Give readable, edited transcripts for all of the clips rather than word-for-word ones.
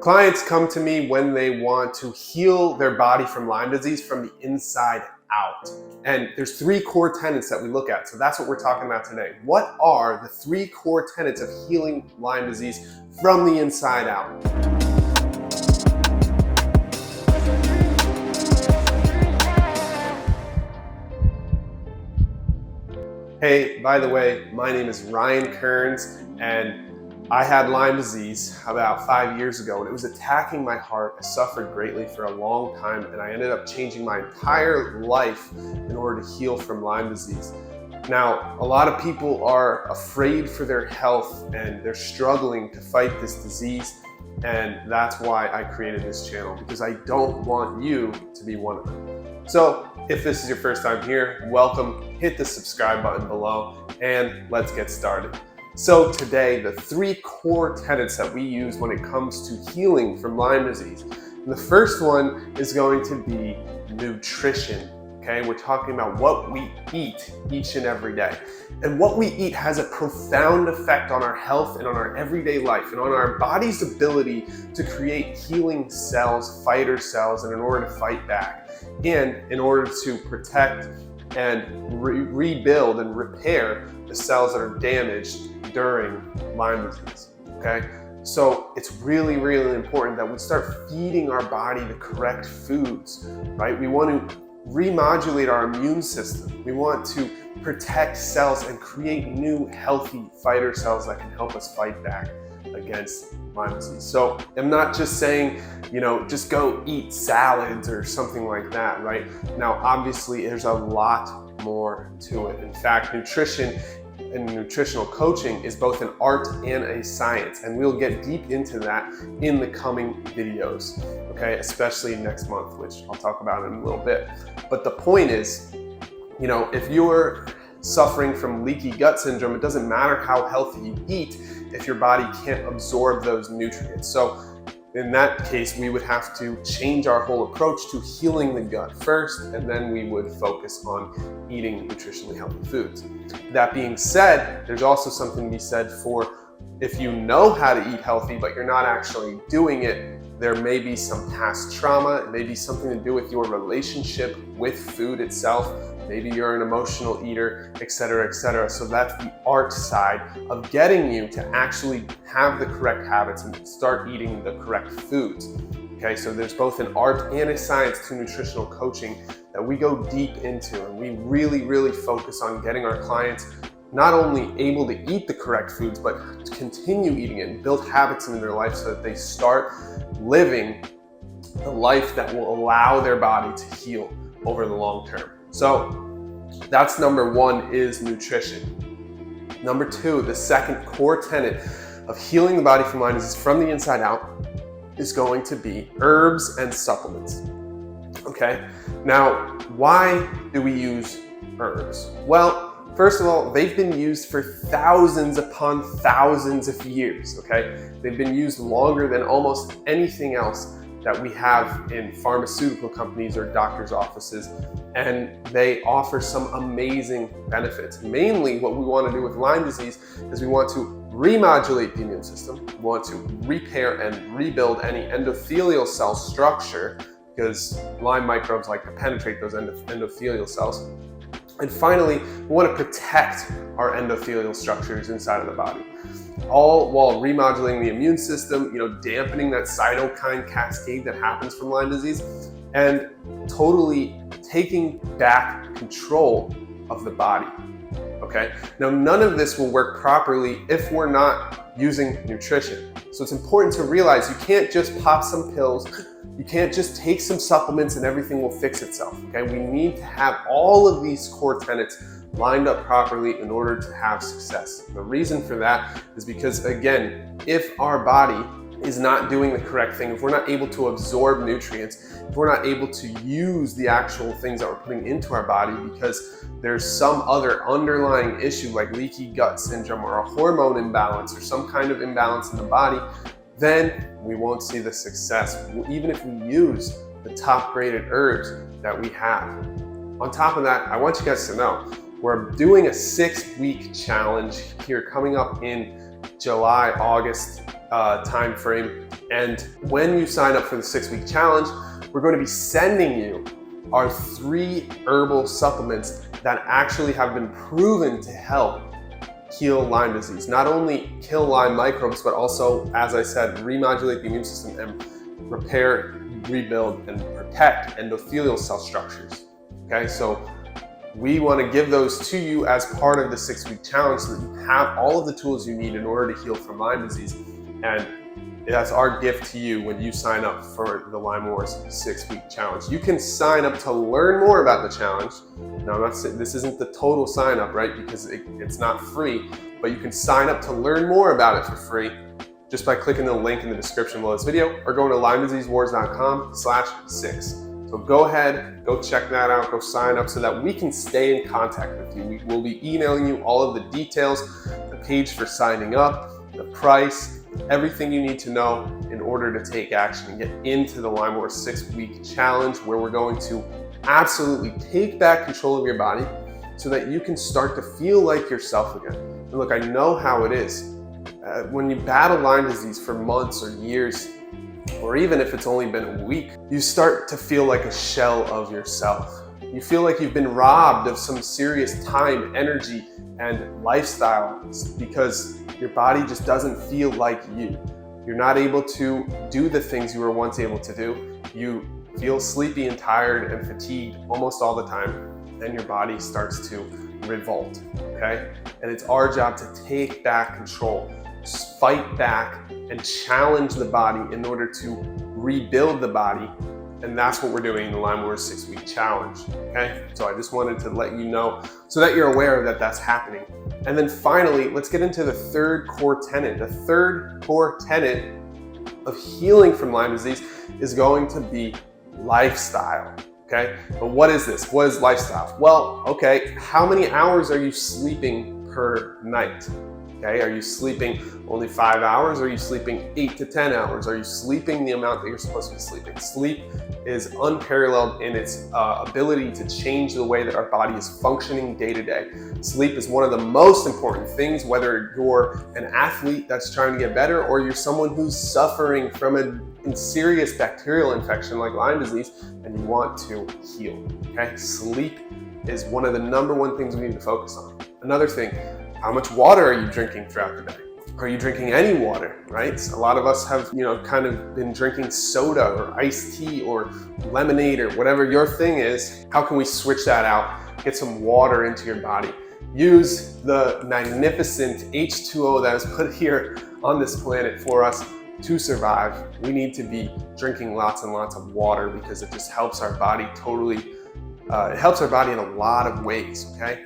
Clients come to me when they want to heal their body from Lyme disease from the inside out. And there's 3 core tenets that we look at. So that's what we're talking about today. What are the 3 core tenets of healing Lyme disease from the inside out? Hey, by the way, my name is Ryan Kearns, and I had Lyme disease about 5 years ago, and it was attacking my heart. I suffered greatly for a long time, and I ended up changing my entire life in order to heal from Lyme disease. Now, a lot of people are afraid for their health, and they're struggling to fight this disease, and that's why I created this channel, because I don't want you to be one of them. So, if this is your first time here, welcome. Hit the subscribe button below, and let's get started. So today, the 3 core tenets that we use when it comes to healing from Lyme disease. And the first one is going to be nutrition. Okay, we're talking about what we eat each and every day. And what we eat has a profound effect on our health and on our everyday life and on our body's ability to create healing cells, fighter cells, and in order to fight back. And in order to protect and rebuild and repair the cells that are damaged during Lyme disease, okay? So it's really, really important that we start feeding our body the correct foods, right? We want to remodulate our immune system. We want to protect cells and create new healthy fighter cells that can help us fight back against Lyme disease. So I'm not just saying, just go eat salads or something like that, right? Now, obviously, there's a lot more to it. In fact, nutrition and nutritional coaching is both an art and a science, and we'll get deep into that in the coming videos, okay? Especially next month, which I'll talk about in a little bit. But the point is, if you're suffering from leaky gut syndrome, it doesn't matter how healthy you eat if your body can't absorb those nutrients. So in that case, we would have to change our whole approach to healing the gut first, and then we would focus on eating nutritionally healthy foods. That being said, there's also something to be said for if you know how to eat healthy, but you're not actually doing it, there may be some past trauma. It may be something to do with your relationship with food itself. Maybe you're an emotional eater, et cetera, et cetera. So that's the art side of getting you to actually have the correct habits and start eating the correct foods. Okay, so there's both an art and a science to nutritional coaching that we go deep into, and we really, really focus on getting our clients not only able to eat the correct foods, but to continue eating it and build habits in their life so that they start living the life that will allow their body to heal over the long term. So that's number 1 is nutrition. Number 2, the second core tenet of healing the body from Lyme disease from the inside out is going to be herbs and supplements. Okay, now why do we use herbs? Well, first of all, they've been used for thousands upon thousands of years, okay? They've been used longer than almost anything else that we have in pharmaceutical companies or doctor's offices, and they offer some amazing benefits. Mainly what we want to do with Lyme disease is we want to remodulate the immune system. We want to repair and rebuild any endothelial cell structure, because Lyme microbes like to penetrate those endothelial cells. And finally, we want to protect our endothelial structures inside of the body, all while remodulating the immune system, dampening that cytokine cascade that happens from Lyme disease, and totally taking back control of the body. Okay? Now, none of this will work properly if we're not using nutrition. So it's important to realize you can't just pop some pills, you can't just take some supplements and everything will fix itself. Okay? We need to have all of these core tenets lined up properly in order to have success. The reason for that is because, again, if our body is not doing the correct thing, if we're not able to absorb nutrients, if we're not able to use the actual things that we're putting into our body because there's some other underlying issue like leaky gut syndrome or a hormone imbalance or some kind of imbalance in the body, then we won't see the success, even if we use the top graded herbs that we have. On top of that, I want you guys to know, we're doing a 6-week challenge here coming up in July, August time frame. And when you sign up for the 6-week challenge, we're going to be sending you our 3 herbal supplements that actually have been proven to help heal Lyme disease. Not only kill Lyme microbes, but also, as I said, remodulate the immune system and repair, rebuild, and protect endothelial cell structures. Okay, so we want to give those to you as part of the 6-week challenge so that you have all of the tools you need in order to heal from Lyme disease. And that's our gift to you when you sign up for the Lyme Wars 6-week challenge. You can sign up to learn more about the challenge. Now, I'm not saying this isn't the total sign up, right? Because it's not free, but you can sign up to learn more about it for free just by clicking the link in the description below this video or going to LymeDiseaseWars.com/6. So go ahead, go check that out, go sign up so that we can stay in contact with you. We will be emailing you all of the details, the page for signing up, the price, everything you need to know in order to take action and get into the Lyme Wars 6-week challenge, where we're going to absolutely take back control of your body so that you can start to feel like yourself again. And look, I know how it is. When you battle Lyme disease for months or years, or even if it's only been a week, you start to feel like a shell of yourself. You feel like you've been robbed of some serious time, energy, and lifestyle because your body just doesn't feel like you. You're not able to do the things you were once able to do. You feel sleepy and tired and fatigued almost all the time, and your body starts to revolt, okay? And it's our job to take back control, fight back, and challenge the body in order to rebuild the body. And that's what we're doing in the Lyme Wars 6-week challenge, okay? So I just wanted to let you know so that you're aware that that's happening. And then finally, let's get into the third core tenet. The third core tenet of healing from Lyme disease is going to be lifestyle, okay? But what is this? What is lifestyle? Well, okay, how many hours are you sleeping per night? Okay, are you sleeping only 5 hours? Are you sleeping 8 to 10 hours? Are you sleeping the amount that you're supposed to be sleeping? Sleep is unparalleled in its ability to change the way that our body is functioning day to day. Sleep is one of the most important things, whether you're an athlete that's trying to get better or you're someone who's suffering from a serious bacterial infection like Lyme disease and you want to heal. Okay, sleep is one of the #1 things we need to focus on. Another thing, how much water are you drinking throughout the day? Are you drinking any water, right? A lot of us have, kind of been drinking soda or iced tea or lemonade or whatever your thing is. How can we switch that out? Get some water into your body. Use the magnificent H2O that is put here on this planet for us to survive. We need to be drinking lots and lots of water because it just helps our body it helps our body in a lot of ways, okay?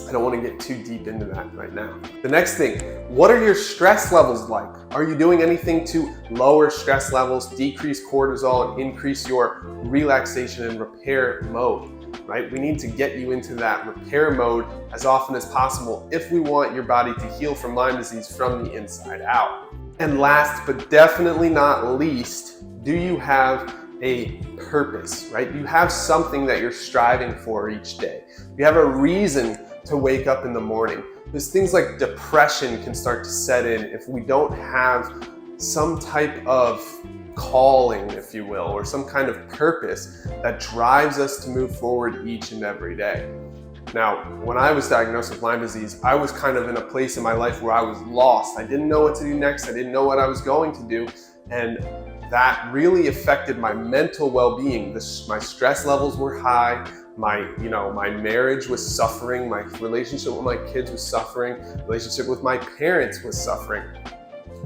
I don't want to get too deep into that right now. The next thing, what are your stress levels like? Are you doing anything to lower stress levels, decrease cortisol, and increase your relaxation and repair mode, right? We need to get you into that repair mode as often as possible if we want your body to heal from Lyme disease from the inside out. And last but definitely not least, do you have a purpose, right? You have something that you're striving for each day. You have a reason to wake up in the morning. There's things like depression can start to set in if we don't have some type of calling, if you will, or some kind of purpose that drives us to move forward each and every day. Now, when I was diagnosed with Lyme disease, I was kind of in a place in my life where I was lost. I didn't know what to do next. I didn't know what I was going to do. And that really affected my mental well-being. My stress levels were high. My marriage was suffering. My relationship with my kids was suffering. Relationship with my parents was suffering.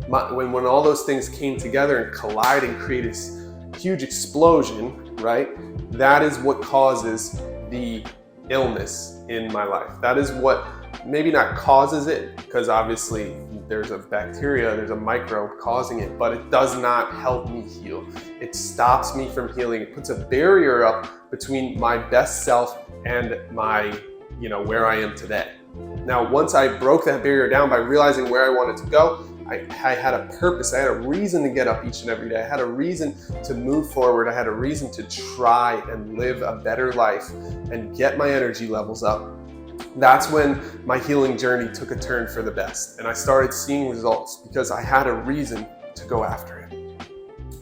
When all those things came together and collide and create this huge explosion, right? That is what causes the illness in my life. That is what maybe not causes it, because obviously there's a bacteria, there's a microbe causing it, but it does not help me heal. It stops me from healing. It puts a barrier up between my best self and my, where I am today. Now, once I broke that barrier down by realizing where I wanted to go, I had a purpose. I had a reason to get up each and every day. I had a reason to move forward. I had a reason to try and live a better life and get my energy levels up. That's when my healing journey took a turn for the best, and I started seeing results because I had a reason to go after it.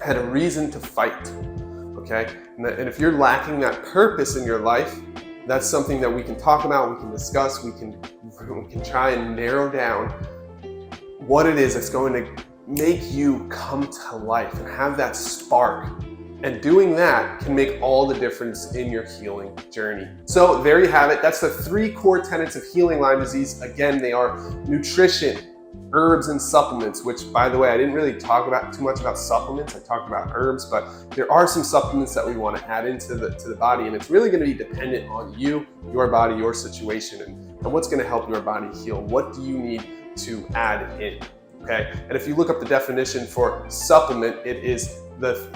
I had a reason to fight, okay? And if you're lacking that purpose in your life, that's something that we can talk about, we can discuss, we can try and narrow down what it is that's going to make you come to life and have that spark. And doing that can make all the difference in your healing journey. So there you have it. That's the 3 core tenets of healing Lyme disease. Again, they are nutrition, herbs, and supplements, which, by the way, I didn't really talk about too much about supplements. I talked about herbs, but there are some supplements that we want to add into the body, and it's really going to be dependent on you, your body, your situation, and what's going to help your body heal. What do you need to add in? Okay, and if you look up the definition for supplement, it is the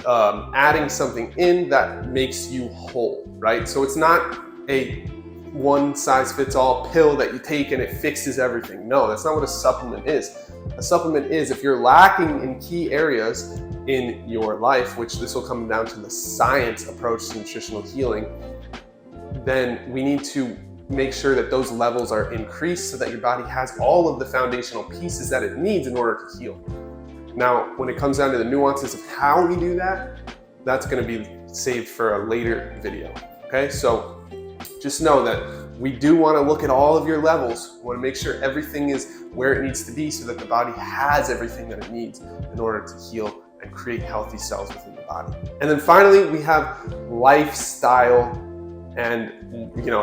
adding something in that makes you whole, right? So it's not a one-size-fits-all pill that you take and it fixes everything. No, that's not what a supplement is. A supplement is if you're lacking in key areas in your life, which this will come down to the science approach to nutritional healing, then we need to make sure that those levels are increased so that your body has all of the foundational pieces that it needs in order to heal. Now, when it comes down to the nuances of how we do that, that's going to be saved for a later video. Okay, so just know that we do want to look at all of your levels. We want to make sure everything is where it needs to be so that the body has everything that it needs in order to heal and create healthy cells within the body. And then finally, we have lifestyle and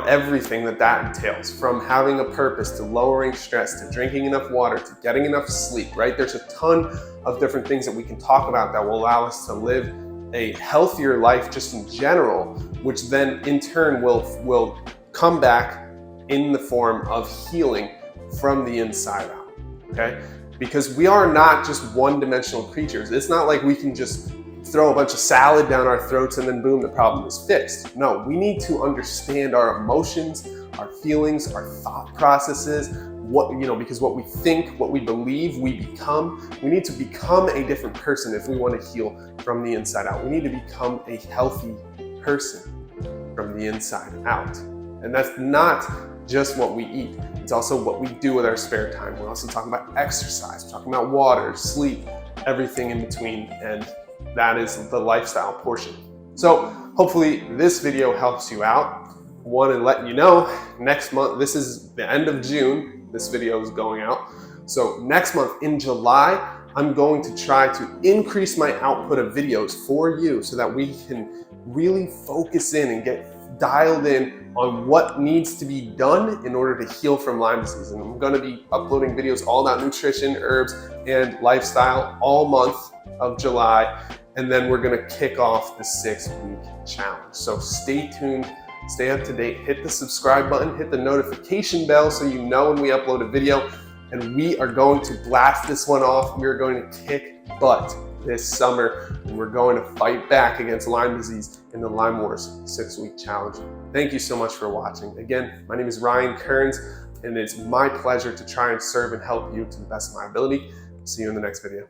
everything that entails, from having a purpose to lowering stress to drinking enough water to getting enough sleep, right? There's a ton of different things that we can talk about that will allow us to live a healthier life just in general, which then in turn will come back in the form of healing from the inside out, okay? Because we are not just one-dimensional creatures. It's not like we can just throw a bunch of salad down our throats and then boom, the problem is fixed. No, we need to understand our emotions, our feelings, our thought processes, because what we think, what we believe, we become. We need to become a different person if we want to heal from the inside out. We need to become a healthy person from the inside out. And that's not just what we eat. It's also what we do with our spare time. We're also talking about exercise, we're talking about water, sleep, everything in between, and that is the lifestyle portion. So hopefully this video helps you out. Want to let you know, next month, this is the end of June, this video is going out. So next month in July, I'm going to try to increase my output of videos for you so that we can really focus in and get dialed in on what needs to be done in order to heal from Lyme disease. And I'm going to be uploading videos all about nutrition, herbs, and lifestyle all month of July. And then we're going to kick off the 6-week challenge. So stay tuned, stay up to date, hit the subscribe button, hit the notification bell so you know when we upload a video. And we are going to blast this one off. We're going to kick butt this summer, and we're going to fight back against Lyme disease in the Lyme Wars 6-week challenge. Thank you so much for watching. Again, my name is Ryan Kearns, and it's my pleasure to try and serve and help you to the best of my ability. See you in the next video.